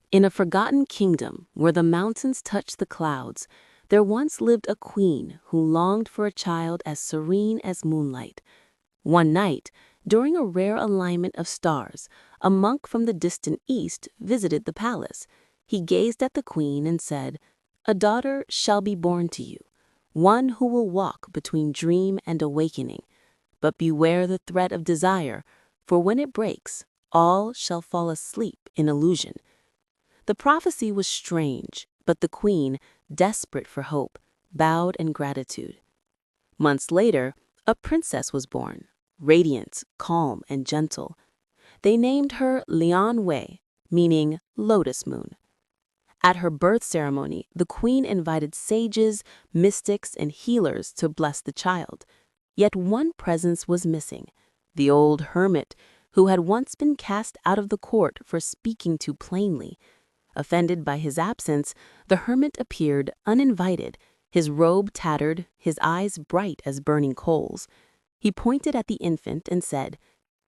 In a forgotten kingdom where the mountains touch the clouds, there once lived a queen who longed for a child as serene as moonlight. One night, during a rare alignment of stars, a monk from the distant east visited the palace. He gazed at the queen and said, "A daughter shall be born to you, one who will walk between dream and awakening. But beware the thread of desire, for when it breaks, all shall fall asleep in illusion." The prophecy was strange, but the queen, desperate for hope, bowed in gratitude. Months later, a princess was born, radiant, calm, and gentle. They named her Lian Wei, meaning lotus moon. At her birth ceremony, the queen invited sages, mystics, and healers to bless the child. Yet one presence was missing: the old hermit, who had once been cast out of the court for speaking too plainly. Offended by his absence, the hermit appeared uninvited, his robe tattered, his eyes bright as burning coals. He pointed at the infant and said,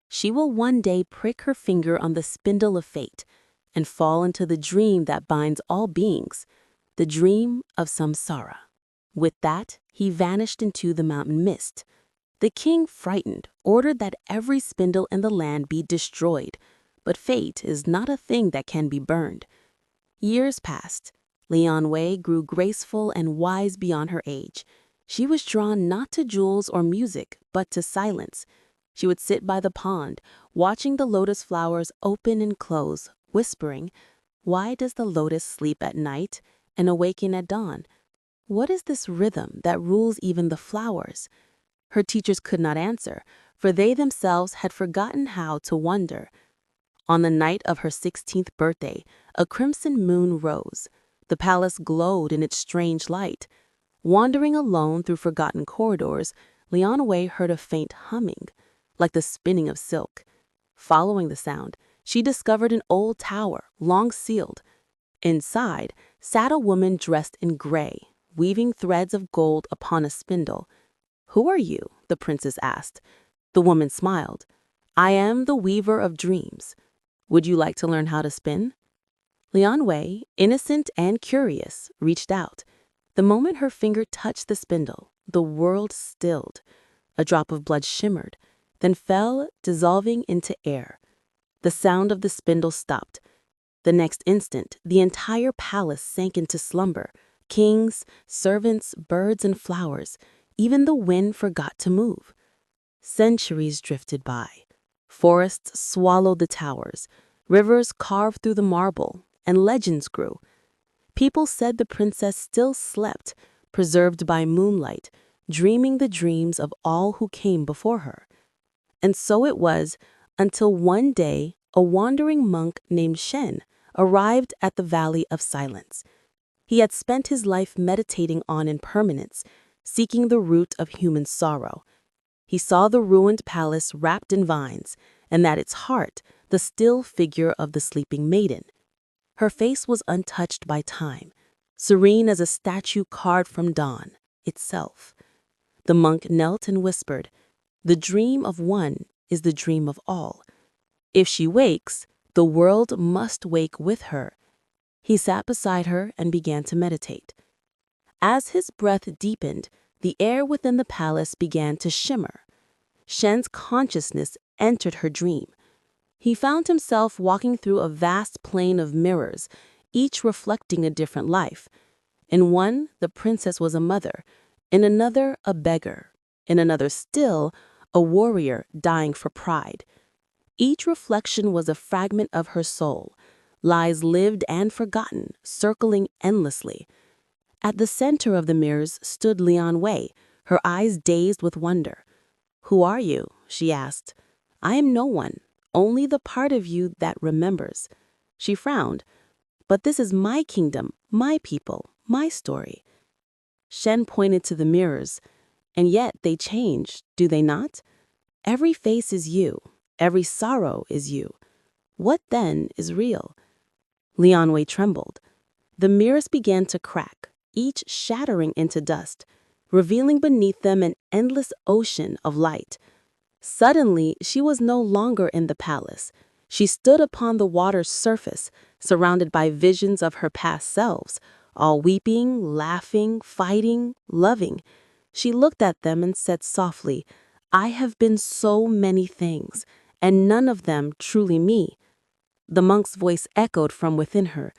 "She will one day prick her finger on the spindle of fate and fall into the dream that binds all beings, the dream of Samsara." With that, he vanished into the mountain mist. The king, frightened, ordered that every spindle in the land be destroyed, but fate is not a thing that can be burned. Years passed. Lian Wei grew graceful and wise beyond her age. She was drawn not to jewels or music, but to silence. She would sit by the pond, watching the lotus flowers open and close, whispering, "Why does the lotus sleep at night and awaken at dawn? What is this rhythm that rules even the flowers?" Her teachers could not answer, for they themselves had forgotten how to wonder. On the night of her 16th birthday, a crimson moon rose. The palace glowed in its strange light. Wandering alone through forgotten corridors, Lian Wei heard a faint humming, like the spinning of silk. Following the sound, she discovered an old tower, long sealed. Inside sat a woman dressed in gray, weaving threads of gold upon a spindle. "Who are you?" the princess asked. The woman smiled. "I am the weaver of dreams. Would you like to learn how to spin?" Lian Wei, innocent and curious, reached out. The moment her finger touched the spindle, the world stilled. A drop of blood shimmered, then fell, dissolving into air. The sound of the spindle stopped. The next instant, the entire palace sank into slumber. Kings, servants, birds, and flowers. Even the wind forgot to move. Centuries drifted by. Forests swallowed the towers. Rivers carved through the marble, and legends grew. People said the princess still slept, preserved by moonlight, dreaming the dreams of all who came before her. And so it was until one day a wandering monk named Shen arrived at the Valley of Silence. He had spent his life meditating on impermanence, seeking the root of human sorrow. He saw the ruined palace wrapped in vines, and at its heart, the still figure of the sleeping maiden. Her face was untouched by time, serene as a statue carved from dawn itself. The monk knelt and whispered, "The dream of one is the dream of all. If she wakes, the world must wake with her." He sat beside her and began to meditate. As his breath deepened, the air within the palace began to shimmer. Shen's consciousness entered her dream. He found himself walking through a vast plain of mirrors, each reflecting a different life. In one, the princess was a mother; in another, a beggar; in another still, a warrior dying for pride. Each reflection was a fragment of her soul, lies lived and forgotten, circling endlessly. At the center of the mirrors stood Lian Wei, her eyes dazed with wonder. "Who are you?" she asked. "I am no one, only the part of you that remembers." She frowned. "But this is my kingdom, my people, my story." Shen pointed to the mirrors. "And yet they change, do they not? Every face is you, every sorrow is you. What then is real?" Lian Wei trembled. The mirrors began to crack, each shattering into dust, revealing beneath them an endless ocean of light. Suddenly, she was no longer in the palace. She stood upon the water's surface, surrounded by visions of her past selves, all weeping, laughing, fighting, loving. She looked at them and said softly, "I have been so many things, and none of them truly me." The monk's voice echoed from within her.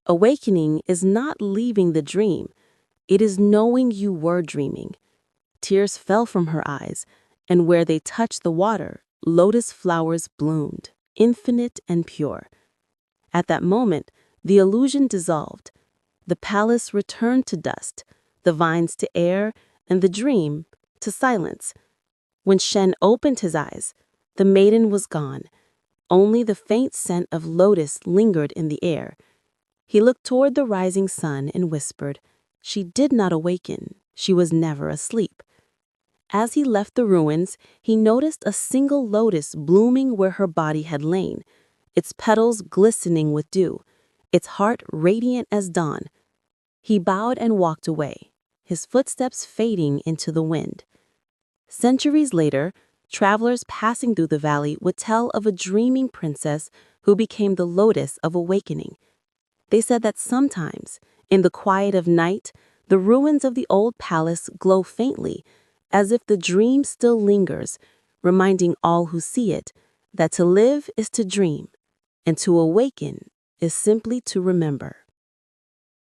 Awakening is not leaving the dream. It is knowing you were dreaming. Tears fell from her eyes, and where they touched the water, lotus flowers bloomed, infinite and pure. At that moment, the illusion dissolved. The palace returned to dust, the vines to air, and the dream to silence. When Shen opened his eyes, the maiden was gone. Only the faint scent of lotus lingered in the air. He looked toward the rising sun and whispered, "She did not awaken. She was never asleep." As he left the ruins, he noticed a single lotus blooming where her body had lain, its petals glistening with dew, its heart radiant as dawn. He bowed and walked away, his footsteps fading into the wind. Centuries later, travelers passing through the valley would tell of a dreaming princess who became the lotus of awakening. They said that sometimes, in the quiet of night, the ruins of the old palace glow faintly, as if the dream still lingers, reminding all who see it that to live is to dream, and to awaken is simply to remember.